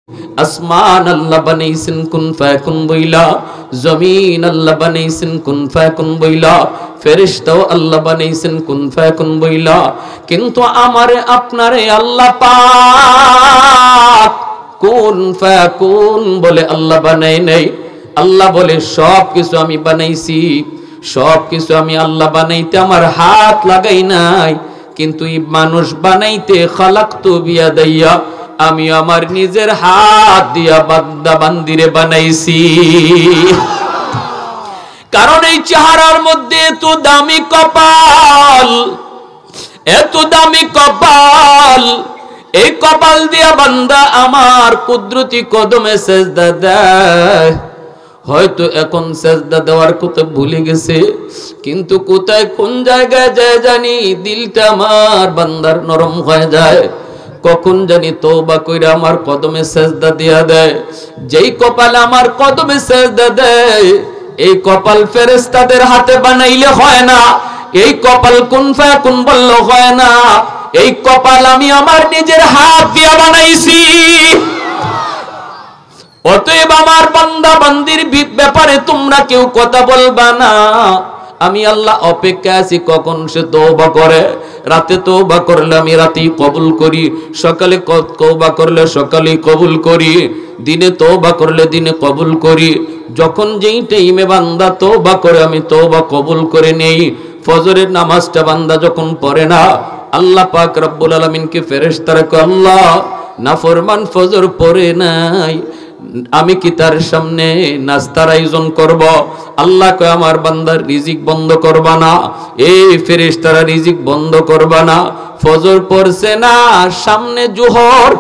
আসমান আল্লাহ বানাইছেন কুন ফায়াকুন বইলা, জমিন আল্লাহ বানাইছেন কুন ফায়াকুন বইলা, ফেরেশতাও আল্লাহ বানাইছেন কুন ফায়াকুন বইলা। কিন্তু আমারে আপনারে আল্লাহ পাক কুন ফায়াকুন বলে আল্লাহ বানাই নাই। আল্লাহ বলে সব কিছু আমি বানাইছি, সব কিছু আমি আল্লাহ বানাইতে আমার হাত লাগাই নাই, কিন্তু এই মানুষ বানাইতে খালাকতু বিয়াদাইয়া, আমি আমার নিজের হাত দিয়া বান্দা বান্দিরে বানাইছি। কারণ এই চেহারার মধ্যে এত দামি কপাল, এত দামি কপাল, এই কপাল দিয়া বান্দা আমার কুদরতি কদমে সেজদা দেয়। হয়তো এখন সেজদা দেওয়ার কথা ভুলে গেছে, কিন্তু কোথায় কোন জায়গায় যায় জানি দিলটা আমার বান্দার নরম হয়ে যায়। কখন জানি তওবা কইরা আমার কদমে সেজদা দিয়া দেয়। যেই কপাল আমার কদমে সেজদা দেয়, এই কপাল ফেরেশতাদের হাতে বানাইলে হয় না, এই কপাল কুন ফায়াকুন বললে হয় না, এই কপাল আমি আমার নিজের হাত দিয়া বানাইছি। অতএব আমার বান্দা বান্দির ব্যাপারে তোমরা কেউ কথা বলবা না। আমি আল্লাহ অপেক্ষা আছি কখন সে তওবা করে। রাতে তওবা করলে আমি রাতেই কবুল করি, সকালে তওবা করলে সকালেই কবুল করি, দিনে তওবা করলে দিনে কবুল করি। যখন যেই টাইমে বান্দা তওবা করে আমি তওবা কবুল করে নেই। ফজরের নামাজটা বান্দা যখন পড়ে না, আল্লাহ পাক রব্বুল আলামিনকে ফেরেশতারা কয়, আল্লাহ নাফরমান ফজর পড়ে নাই, আমি কি তার সামনে নাস্তার আয়োজন করব? আল্লাহ কয় আমার বান্দার রিজিক বন্ধ করবা না, এই ফেরেশতারা রিজিক বন্ধ করবা না। ফজর পড়ছে না, সামনে জোহর,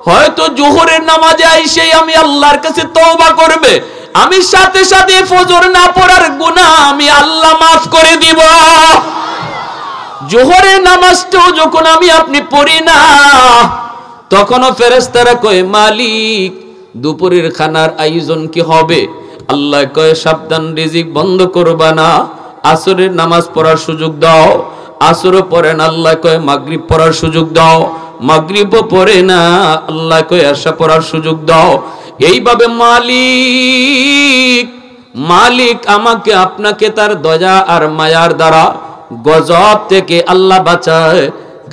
হয়তো জোহরের নামাজে আইসে আমি আল্লাহর কাছে তওবা করবে, আমি সাথে সাথে ফজর না পড়ার গুনাহ আমি আল্লাহ মাফ করে দিব। জোহরের নামাজটাও যখন আমি আপনি পড়ি না, তখনও ফেরেশতারা কয় মালিক দুপুরের খানার আয়োজন কি হবে? আল্লাহ কয় সাবধান, রিজিক বন্ধ করবা না। আসরের নামাজ পড়ার সুযোগ দাও, আসরও পড়ে না। আল্লাহ কয় মাগরিব পড়ার সুযোগ দাও, মাগরিবও পড়ে না। আল্লাহ কয় এশা পড়ার সুযোগ দাও। এইভাবে মালিক মালিক আমাকে আপনাকে তার দয়া আর মায়ার দ্বারা গজব থেকে আল্লাহ বাঁচায়।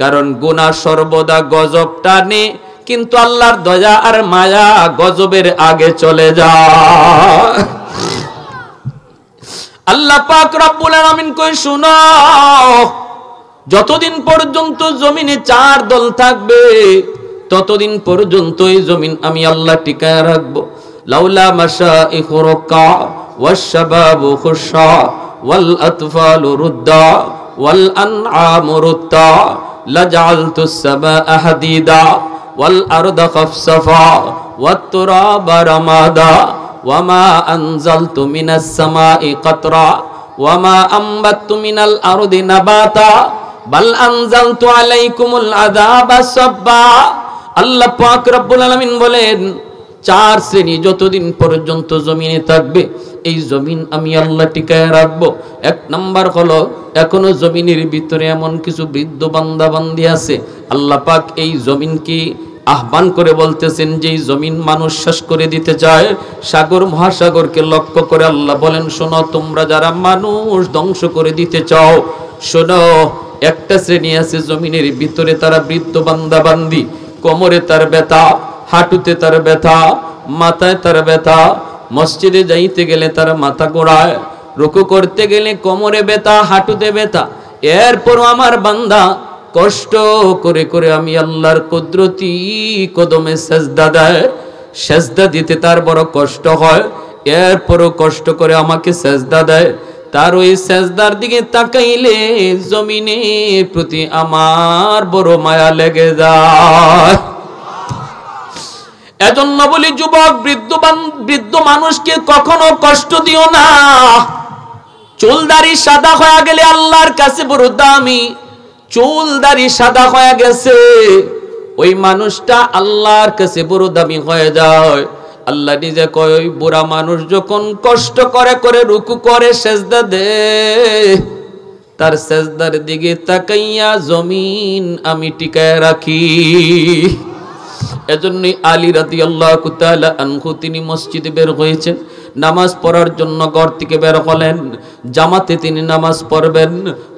কারণ গুনাহ সর্বদা গজব টানে, কিন্তু আল্লাহর দয়া আর মায়া গজবের আগে চলে যায়। আল্লাহ পাক রব্বুল আলামিন কই শুনো, যতদিন পর্যন্ত জমিনে চার দল থাকবে ততদিন পর্যন্ত এই জমিন আমি আল্লাহ টিকায় রাখবো। লাউলা মাশাইখু রুকা ওয়াশ-শাবাবু খুশা ওয়াল আতফালু রুদ্দা ওয়াল আনআমু রুত্তা লাজআলতুস সামাআ হাদিদা ওয়াল আরদা খাফসাফা ওয়াত তুরাবা রামাদা ওয়ামা আনজালতু মিনাস সামাই কাতরা ওয়ামা আম্বাতু মিনাল আরদি নাবাতা বাল আনজালতু আলাইকুমুল আযাবা সাব্বা। আল্লাহ পাক রব্বুল আলামিন বলেন, চার শ্রেণী যতদিন পর্যন্ত জমিনে থাকবে এই জমিন আমি আল্লাহ টিকায় রাখবো। এক নাম্বার হলো, এখনো জমিনের ভিতরে এমন কিছু বৃদ্ধ বান্দা বান্দি আছে, আল্লাহ পাক এই জমিনকে আহ্বান করে বলতেছেন যে জমিন মানুষ শেষ করে দিতে চায়। সাগর মহাসাগরকে লক্ষ্য করে আল্লাহ বলেন, শোনো তোমরা যারা মানুষ ধ্বংস করে দিতে চাও, শোনো একটা শ্রেণী আছে জমিনের ভিতরে, তারা বৃদ্ধ বান্দা বান্দি, কোমরে তার ব্যথা, হাঁটুতে তার ব্যথা, মাথায় তার ব্যথা, মসজিদে যাইতে গেলে তার মাথা ঘোরায়, রুকু করতে গেলে কোমরে ব্যথা, হাঁটুতে ব্যথা। এরপরও আমার বান্দা কষ্ট করে করে আমি আল্লাহর কুদরতি কদমে সেজদা দেয়। সেজদা দিতে তার বড় কষ্ট হয়, এরপরও কষ্ট করে আমাকে সেজদা দেয়। তার ওই সেজদার দিকে তাকাইলে জমিনের প্রতি আমার বড় মায়া লেগে যায়। এজন্য বলি যুবক, বৃদ্ধ মানুষকে কখনো কষ্ট দিও না। চুল দাড়ি সাদা হয়ে গেলে আল্লাহর কাছে বড় দামি। চুল দাড়ি সাদা হয়ে গেছে, ওই মানুষটা আল্লাহর কাছে বড় দামি হয়ে যায়। আল্লাহ নিজে কয়, ওই বুড়া মানুষ যখন কষ্ট করে করে রুকু করে সেজদা দে, তার সেজদার দিকে তাকাইয়া জমিন আমি টিকায় রাখি। এজন্যই আলী রাদিয়াল্লাহু তাআলা আনহু তিনি মসজিদে বের হয়েছেন, নামাজ পড়ার জন্য ঘর থেকে বের হলেন। জামাতে তিনি নামাজ পড়বেন।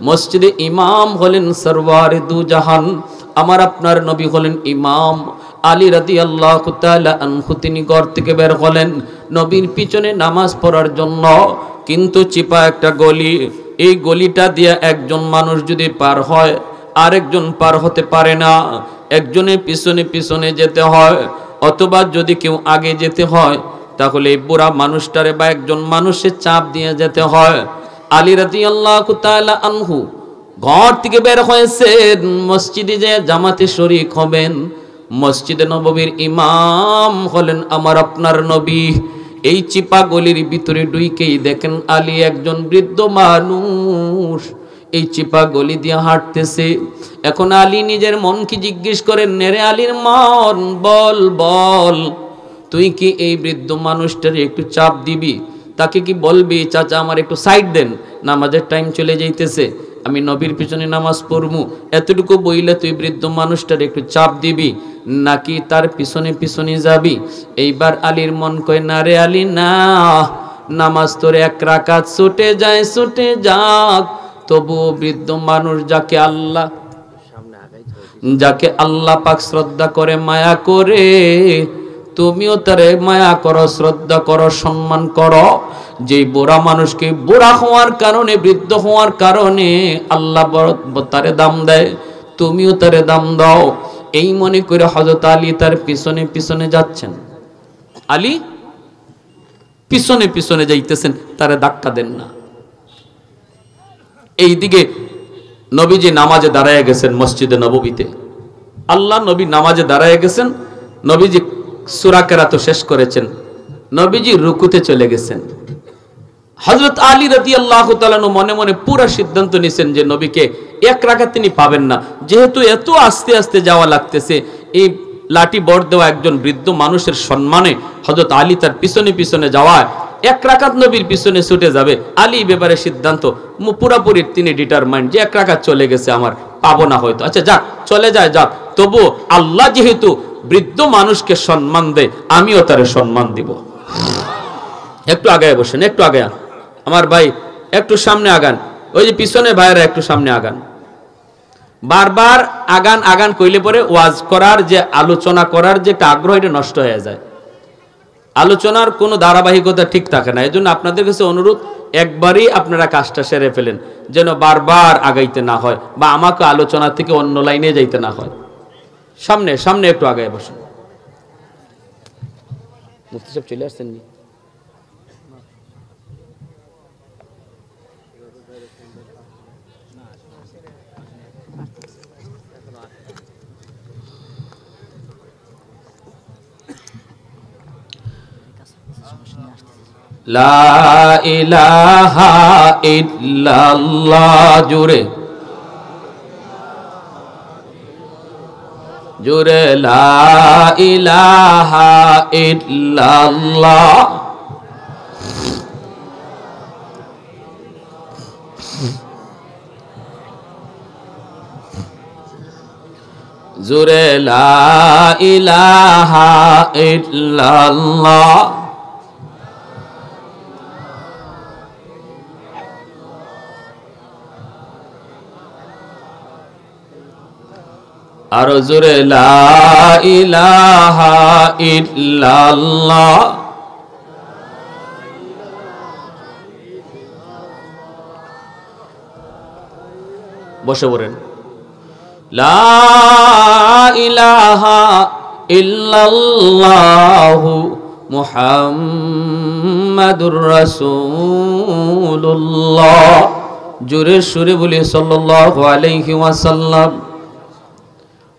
মসজিদে ইমাম হলেন সরওয়ারে দু জাহান, আমার আপনার নবী হলেন ইমাম। আলী রাদিয়াল্লাহু তাআলা আনহু তিনি ঘর থেকে বের হলেন নবীর পিছনে নামাজ পড়ার জন্য। কিন্তু চিপা একটা গলি, এই গলিটা দিয়ে একজন মানুষ যদি পার হয় আরেকজন পার হতে পারে না, একজনের পিছনে পিছনে যেতে হয়, অথবা যদি কেউ আগে যেতে হয় তাহলে এই বুড়া মানুষটারে বা একজন মানুষের চাপ দিয়ে যেতে হয়। আলী রাদিয়াল্লাহু তাআলা আনহু ঘর থেকে বের হয়েছেন, মসজিদে যে জামাতে শরীক হবেন। মসজিদে নববীর ইমাম হলেন আমার আপনার নবী। এই চিপা গলির ভিতরে ঢুকেই দেখেন আলী একজন বৃদ্ধ মানুষ এই চিপা গলি দিয়ে হাঁটতেছে। এখন আলী নিজের মনকে জিজ্ঞেস করেন, নেরে আলীর মন, বল বল, তুই কি এই বৃদ্ধ মানুষটারে একটু চাপ দিবি? তাকে কি বলবি, চাচা আমার একটু সাইড দেন, নামাজের টাইম চলে যাইতেছে, আমি নবীর পিছনে নামাজ পড়মু, এতটুকু বইলে তুই বৃদ্ধ মানুষটার একটু চাপ দিবি, নাকি তার পিছনে পিছনে যাবি? এইবার আলীর মন কয়, না রে আলী না, নামাজ তোর এক রাকাত ছুটে যায়, ছুটে যাক, তবু বৃদ্ধ মানুষ যাকে আল্লাহ পাক শ্রদ্ধা করে, মায়া করে, তুমিও তারে মায়া করো, শ্রদ্ধা করো, সম্মান করো। যে বুড়া মানুষকে বুড়া হওয়ার কারণে, বৃদ্ধ হওয়ার কারণে আল্লাহ তারে দাম দেয়, তুমিও তারে দাম দাও। এই মনে করে হযরত আলী তার পিছনে পিছনে যাচ্ছেন। আলী পিছনে পিছনে যাইতেছেন, তারে ধাক্কা দেন না। এইদিকে নবীজি নামাজে দাঁড়ায় গেছেন মসজিদে নববীতে। আল্লাহ নবী নামাজে দাঁড়ায় গেছেন, নবীজি সূরা কেরাত শেষ করেছেন, নবীজি রুকুতে চলে গেছেন। হযরত আলী রাদিয়াল্লাহু তাআলা মনে মনে পুরো সিদ্ধান্ত নিয়েছেন যে নবীকে এক রাকাত তিনি পাবেন না, যেহেতু এত আস্তে আস্তে যাওয়া লাগতেছে, এই লাঠি বর দেওয়া একজন বৃদ্ধ মানুষের সম্মানে হযরত আলী তার পিছনে পিছনে যাওয়ায় এক রাকাত নবীর পিছনে ছুটে যাবে। আলী ব্যাপারে সিদ্ধান্ত পুরাপুরি তিনি ডিটারমাইন্ড যে এক রাকাত চলে গেছে, আমার পাবো না হয়তো, আচ্ছা যাক চলে যায় যাক, তবু আল্লাহ যেহেতু বৃদ্ধ মানুষকে সম্মান দেয়, আমিও তারে সম্মান দিব। একটু আগায় বসেন, একটু আগে আমার ভাই, একটু সামনে আগান, ওই যে পিছনে ভাইরা একটু সামনে আগান। বারবার আগান আগান কইলে পরে ওয়াজ করার যে আলোচনা করার যে একটা আগ্রহ, এটা নষ্ট হয়ে যায়, আলোচনার কোনো ধারাবাহিকতা ঠিক থাকে না। এই জন্য আপনাদের কাছে অনুরোধ, একবারই আপনারা কাজটা সেরে ফেলেন, যেন বারবার আগাইতে না হয় বা আমাকে আলোচনা থেকে অন্য লাইনে যাইতে না হয়। সামনে সামনে একটু আগায় বসুন। মুফতি সাহেব চলে আসছেন নি? লা ইলাহা ইল্লাল্লাহ, জোরে জোরে, লা ইলাহা ইল্লাল্লাহ। জোরে, লা ইলাহা ইল্লাল্লাহ। আর জোরে, লা ইলাহা ইল্লাল্লাহ। বসে পড়েন। লা ইলাহা ইল্লাল্লাহু মুহাম্মাদুর রাসূলুল্লাহ। জোরে সুরে বলি সাল্লাল্লাহু আলাইহি ওয়াসাল্লাম।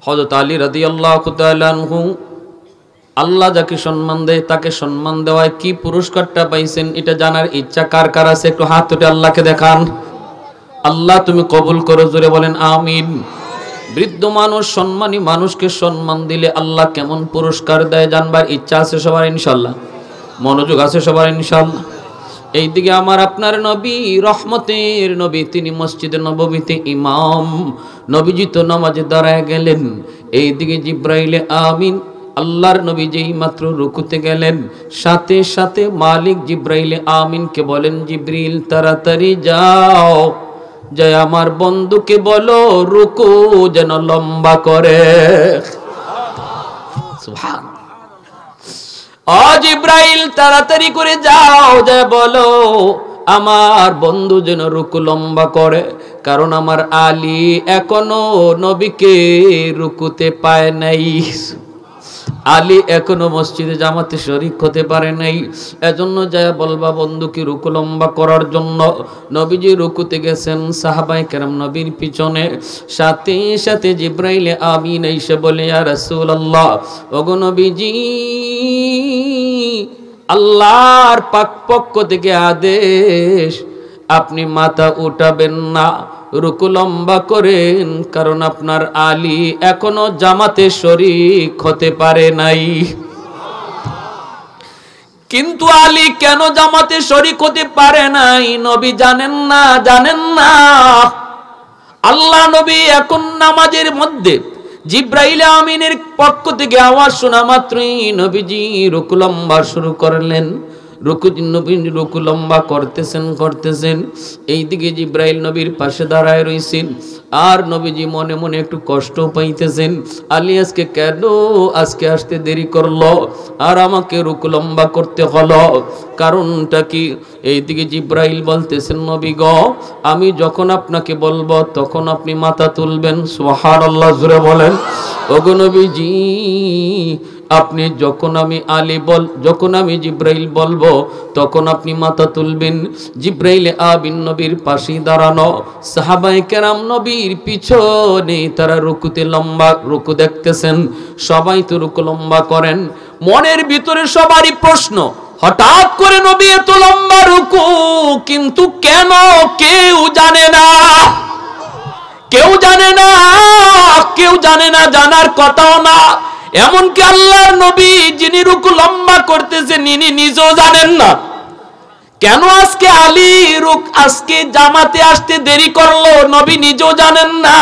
হযরত আলী রাদিয়াল্লাহু তাআলা আনহু, আল্লাহ যাকে সম্মান দেয় তাকে সম্মান দেওয়ায় কি পুরস্কারটা পাইছেন এটা জানার ইচ্ছা কার কার আছে? একটু হাত তুলে আল্লাহকে দেখান। আল্লাহ তুমি কবুল করো, জোরে বলেন আমিন। বৃদ্ধ মানুষ, সম্মানী মানুষকে সম্মান দিলে আল্লাহ কেমন পুরস্কার দেয় জানবার ইচ্ছা আছে সবার ইনশাআল্লাহ? মনোযোগ আছে সবার ইনশাআল্লাহ? এইদিকে আমার আপনার নবী, রহমতের নবী, তিনি মসজিদে নববীতে ইমাম। নবীজি তো নামাজে দাঁড়ায় গেলেন, এইদিকে জিব্রাইলে আমিন আল্লাহর নবী যেই মাত্র রুকুতে গেলেন, সাথে সাথে মালিক জিব্রাইল আমিনকে বলেন, জিব্রিল তাড়াতাড়ি যাও, যাই আমার বন্ধুকে বলো রুকু যেন লম্বা করে। সুবহান। ও জিব্রাইল তাড়াতাড়ি করে যাও, যাই বলো আমার বন্ধু যেন রুকু লম্বা করে, কারণ আমার আলী এখনো নবীকে রুকুতে পায় নাই। আলী এখনো মসজিদে জামাতে শরীক হতে পারে নাই, এজন্য যায় বলবা বন্ধুকে রুকু লম্বা করার জন্য। নবীজি রুকুতে গেছেন, সাহাবায়ে কেরাম নবীর পিছনে, সাথে সাথে জিব্রাইল আমিন এসে বলে, ইয়া রাসূলুল্লাহ, ওগো নবীজি, আল্লাহর পাক পক্ষ থেকে আদেশ, আপনি মাথা উঠাবেন না, রুকু লম্বা করেন, কারণ আপনার আলী এখনো জামাতে শরীক হতে পারে নাই। কিন্তু আলী কেন জামাতে শরীক হতে পারে নাই নবী জানেন না, জানেন না। আল্লাহ নবী এখন নামাজের মধ্যে জিব্রাইল আমিনের পক্ষ থেকে আওয়াজ শোনা মাত্রই নবীজি রুকু লম্বা শুরু করলেন। রুকু লম্বা করতেছেন, এইদিকে জিব্রাইল নবীর পাশে দাঁড়ায় রইছেন, আর নবীজি মনে মনে একটু কষ্ট পাইতেছেন, আলী আজকে কেন আজকে আসতে দেরি করলো আর আমাকে রুকু লম্বা করতে হলো, কারণটা কি? এইদিকে জিব্রাইল বলতেছেন, নবী গো, আমি যখন আপনাকে বলবো তখন আপনি মাথা তুলবেন। সুবহানাল্লাহ, জোরে বলেন। ওগো নবীজি, আপনি যখন আমি জিব্রাইল বলবো তখন আপনি মাথা তুলবেন। জিব্রাইল আমিন নবীর পাশে দাঁড়ানো, সাহাবায়ে কেরাম নবীর পিছনে, তারা রুকু দেখতেছেন, সবাই তো রুকু লম্বা করেন। মনের ভিতরে সবারই প্রশ্ন, হঠাৎ করে নবী এত লম্বা রুকু, কিন্তু কেন? কেউ জানে না, কেউ জানে না, কেউ জানে না, জানার কথাও না। এমনকি আল্লাহর নবী যিনি রুকু লম্বা করতেছেন ইনি নিজেও জানেন না কেন আজকে আলী আজকে জামাতে আসতে দেরি করলো, নবী নিজেও জানেন না।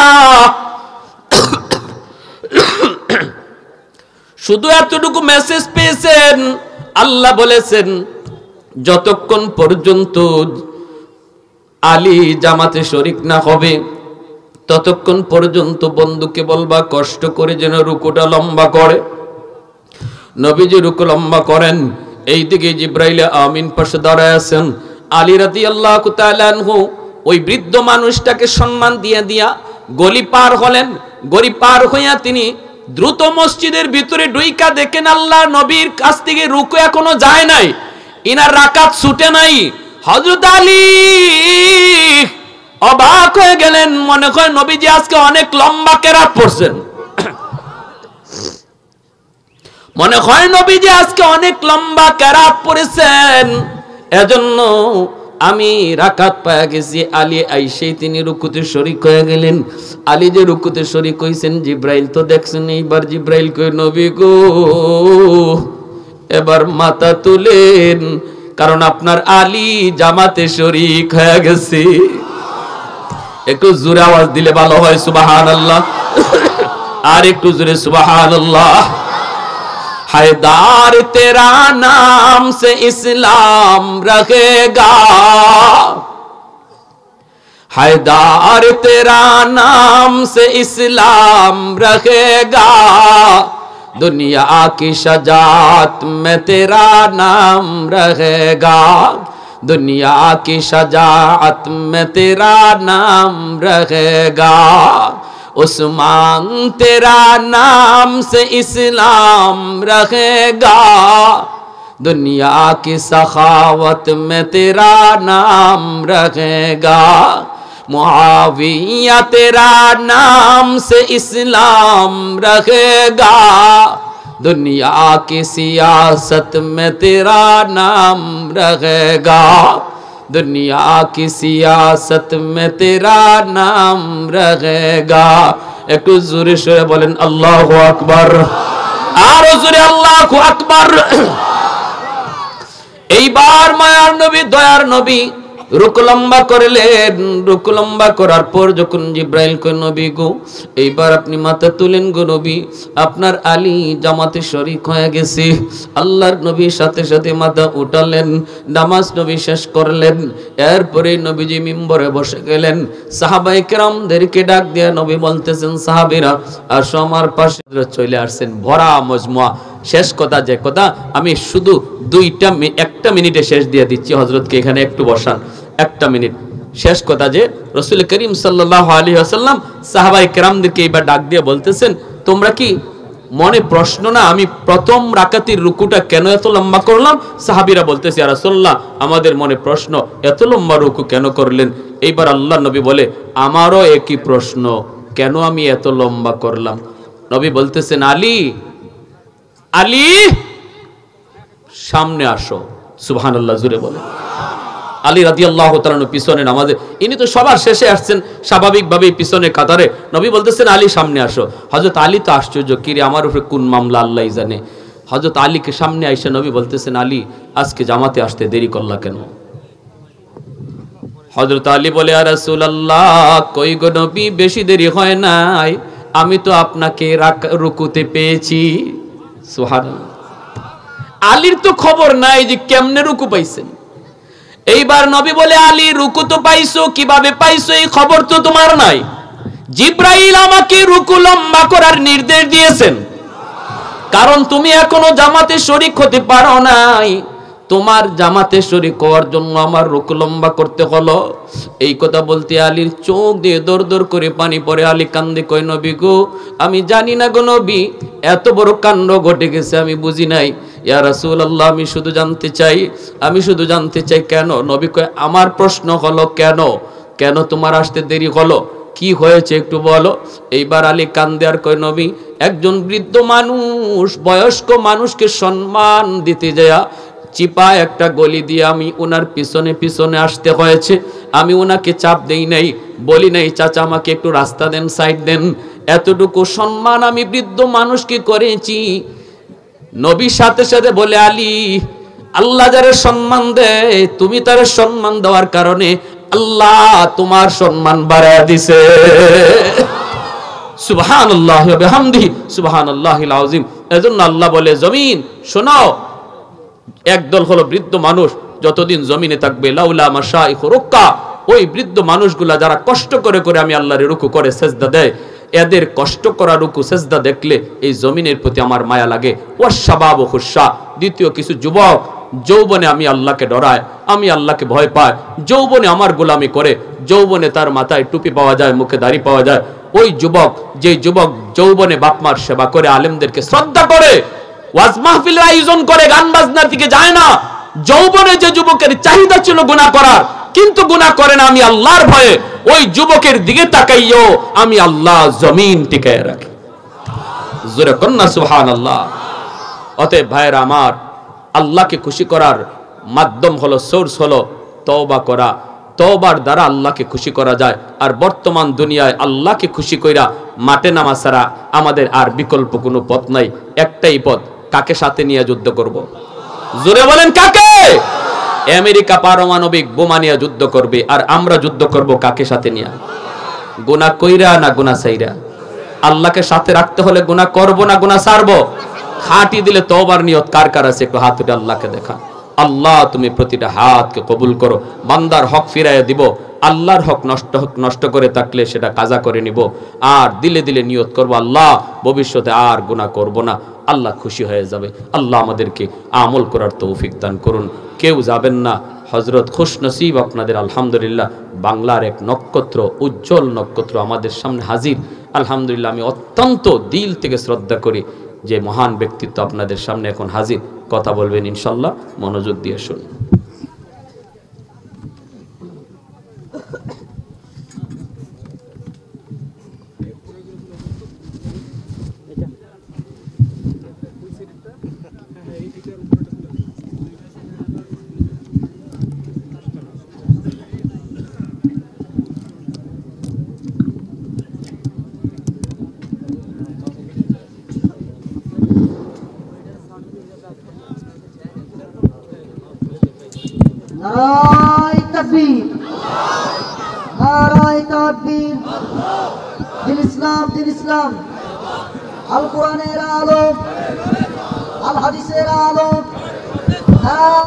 শুধু এতটুকু মেসেজ পেয়েছেন, আল্লাহ বলেছেন যতক্ষণ পর্যন্ত আলী জামাতে শরীক না হবে ততক্ষণ পর্যন্ত বন্ধুকে বলবা কষ্ট করে যেন রুকুটা লম্বা করে। নবীজি রুকু লম্বা করেন, এইদিকে জিব্রাইল আমিন পাশে দাঁড়ায় আছেন। আলী রাদিয়াল্লাহু তাআলা আনহু ওই বৃদ্ধ মানুষটাকে সম্মান দিয়া গলি পার হলেন। গলি পার হইয়া তিনি দ্রুত মসজিদের ভিতরে ঢুইকা দেখেন আল্লাহ নবীর কাছ থেকে রুকু এখনো যায় নাই, ইনার রাকাত ছুটে নাই। হযরত আলী অবাক হয়ে গেলেন, মনে হয় নবীজি আজকে অনেক লম্বা কেরাত পড়ছেন, মনে হয় নবীজি আজকে অনেক লম্বা কেরাত পড়েছেন, এজন্য আমি রাকাত পায়া গেছি। আলী আইসেই তিনি রুকুতে শরীক হয়ে গেলেন। আলী যে রুকুতে শরীক হইছেন, জিব্রাইল তো দেখছেন। এইবার জিব্রাইল কই, নবী গো, এবার মাথা তুলেন, কারণ আপনার আলী জামাতে শরীক হয়ে গেছে। একটু জোরে আওয়াজ দিলে ভালো হয়, সুবহানাল্লাহ। আর একটু জোরে সুবহানাল্লাহ। हैदार तेरा नाम से इस्लाम रहेगा, हैदार तेरा नाम से इस्लाम रहेगा, दुनिया की शजात में तेरा नाम रहेगा, दुनिया की शजात में तेरा नाम रहेगा, उस्मान तेरा नाम से इस्लाम रहेगा, दुनिया की सखावत में तेरा नाम रहेगा, मुआविया तेरा नाम से इस्लाम रहेगा, दुनिया की सियासत में तेरा नाम रहेगा, दुनिया की सियासत में तेरा नाम रहेगा। একটু জোরে সরে বলেন আল্লাহু আকবার, আরো জোরে আল্লাহু আকবার। এইবার মায়ার নবী, দয়ার নবী রুকু লম্বা করলেন। রুকু লম্বা করার পর যখন জিব্রাইল কয় নবী গো এইবার আপনি মাথা তুলেন গো নবী, আপনার আলী জামাতে শরীক হয়ে গেছে। আল্লাহর নবীর সাথে সাথে মাথা উঠালেন, নামাজ নবী শেষ করলেন। এরপরে নবীজি মিম্বরে বসে গেলেন। সাহাবায়ে কেরামদেরকে ডাক দিয়ে নবী বলতেছেন, সাহাবীরা আসো আমার পাশে। চলে আসছেন ভরা মজমুয়া। শেষ কথা যে কথা আমি শুধু একটা মিনিটে শেষ দিয়ে দিচ্ছি, হযরতকে এখানে একটু বসান, একটা মিনিট। শেষ কথা যে রাসূল করিম সাল্লাল্লাহু আলাইহি ওয়াসাল্লাম সাহাবায়ে কেরামদেরকে এইবার ডাক দিয়ে বলতেছেন, তোমরা কি মনে প্রশ্ন না আমি প্রথম রাকাতের রুকুটা কেন এত লম্বা করলাম? সাহাবীরা বলতেছে, ইয়া রাসূলুল্লাহ আমাদের মনে প্রশ্ন, এত লম্বা রুকু কেন করলেন? এইবার আল্লাহর নবী বলে, আমারও একই প্রশ্ন, কেন আমি এত লম্বা করলাম? নবী বলতেছেন, আলী আলী সামনে আসো। সুবহানাল্লাহ, জোরে বলে। আলী রাদিয়াল্লাহু তাআলা পিছনে নামাজে, ইনি তো সবার শেষে আসছেন স্বাভাবিকভাবেই পিছনে কাতারে। নবী বলতেছেন, আলী সামনে আসো। হযরত আলী তো আশ্চর্য, কিরে আমার উপরে কোন মামলা আল্লাহই জানে। হযরত আলীকে সামনে আইসা নবী বলতেছেন, আলী আজকে জামাতে আসতে দেরি করলা কেন? হযরত আলী বলে, ইয়া রাসূলুল্লাহ কই গো নবী, বেশি দেরি হয় নাই, আমি তো আপনাকে রুকুতে পেয়েছি। সুবহানাল্লাহ। আলীর তো খবর নাই যে কেমনে রুকু পাইছেন। এইবার নবী বলে, আলী রুকু তো পাইছো, কিভাবে পাইছো এই খবর তো তোমার নাই। জিব্রাইল আমাকে রুকু লম্বা করার নির্দেশ দিয়েছেন, কারণ তুমি এখনো জামাতে শরীক হতে পারো নাই। তোমার জামাতে শরীক হওয়ার জন্য আমার রুকু লম্বা করতে হলো। এই কথা বলতে আলীর চোখ দিয়ে দর দর করে পানি পড়ে। আলী কান্দে, কয় নবী গো আমি জানি না গো নবী, এত বড় কাণ্ড ঘটে গেছে আমি বুঝি নাই। ইয়া রাসূলুল্লাহ আমি শুধু জানতে চাই কেন? নবী কয়, আমার প্রশ্ন হলো কেন? কেন তোমার আসতে দেরি হলো? কি হয়েছে একটু বলো। এইবার আলী কান্দে আর কয়, নবী একজন বৃদ্ধ মানুষ, বয়স্ক মানুষকে সম্মান দিতে যায় চিপা একটা গলি দিয়ে আমি ওনার পিছনে পিছনে আসতে হয়েছে। আমি ওনাকে চাপ দেই নাই, বলি নাই চাচা আমাকে একটু রাস্তা দেন, সাইড দেন। এতটুকু সম্মান আমি বৃদ্ধ মানুষকে করেছি। নবীর সাথে সাথে বলে, আলী আল্লাহ যারে সম্মান দেয়, তুমি তার সম্মান দেওয়ার কারণে আল্লাহ তোমার সম্মান বাড়ায় দিছে। সুবহানাল্লাহি ওয়া বিহামদিহি সুবহানাল্লাহিল আযীম। এজন্য আল্লাহ বলে, জমিন শোনো, একদল হলো বৃদ্ধ মানুষ, যতদিন জমিনে থাকবে লাউলা মাশাইখু রুক্কা, ওই বৃদ্ধ মানুষগুলা যারা কষ্ট করে করে আমি আল্লাহর রুকু করে সেজদা দেয়, এদের কষ্ট করা রুকু সেজদা দেখলে এই জমিনের প্রতি আমার মায়া লাগে। ওয়াশাবাবু খুশা, দ্বিতীয় কিছু যুবক যৌবনে আমি আল্লাহকে ডরায়, আমি আল্লাহকে ভয় পায়, যৌবনে আমার গোলামি করে, যৌবনে তার মাথায় টুপি পাওয়া যায়, মুখে দাড়ি পাওয়া যায়। ওই যুবক, যে যুবক যৌবনে বাপমার সেবা করে, আলেমদেরকে শ্রদ্ধা করে, ওয়াজ মাহফিলের আয়োজন করে, গান বাজনার দিকে যায় না, যৌবনে যে যুবকের চাহিদা ছিল গুনাহ করার, কিন্তু গুনাহ করে না আমি আল্লাহর ভয়ে, ওই যুবকের দিকে তাকাইও আমি আল্লাহ জমিন টিকায় রাখি। জোরে কন্না সুবহানাল্লাহ। অতএব ভাইরা আমার, আল্লাহকে খুশি করার মাধ্যম হলো, সোর্স হলো তওবা করা। তওবার দ্বারা আল্লাহকে খুশি করা যায়। আর বর্তমান দুনিয়ায় আল্লাহকে খুশি কইরা মাঠে নামা ছাড়া আমাদের আর বিকল্প কোনো পথ নাই। একটাই পথ, কাকে সাথে নিয়ে যুদ্ধ করব? জোরে বলেন কাকে? আমেরিকা পারমাণবিক বোমা নিয়ে যুদ্ধ করবে, আর আমরা যুদ্ধ করব কাকে সাথে নিয়ে? গুনাহ কইরা না গুনাহ ছাইরা? আল্লাহকে সাথে রাখতে হলে গুনাহ করব না গুনাহ ছাড়বো? খাটি দিলে তওবার নিয়ত কার কার আছে একটু হাত উঠে আল্লাহকে দেখা। আল্লাহ তুমি প্রতিটা হাতকে কবুল করো, বান্দার হক ফিরাইয়া দিব। আল্লাহর হক নষ্ট করে থাকলে সেটা কাজা করে নিব। আর দিলে দিলে নিয়ত করব, আল্লাহ ভবিষ্যতে আর গুনাহ করব না। আল্লাহ খুশি হয়ে যাবে। আল্লাহ আমাদেরকে আমল করার তৌফিক দান করুন। কেউ যাবেন না, হযরত খুশনসিব আপনাদের আলহামদুলিল্লাহ বাংলার এক নক্ষত্র, উজ্জ্বল নক্ষত্র আমাদের সামনে হাজির। আলহামদুলিল্লাহ, আমি অত্যন্ত দিল থেকে শ্রদ্ধা করি যে মহান ব্যক্তিত্ব আপনাদের সামনে এখন হাজির। কথা বলবেন ইনশাল্লাহ, মনোযোগ দিয়ে শুনুন। নারায়ে তাকবীর, নারায়ে তাকবীর। দিন ইসলাম, দিন ইসলাম। আল কোরআনের আলো, আল হাদিসের আলো।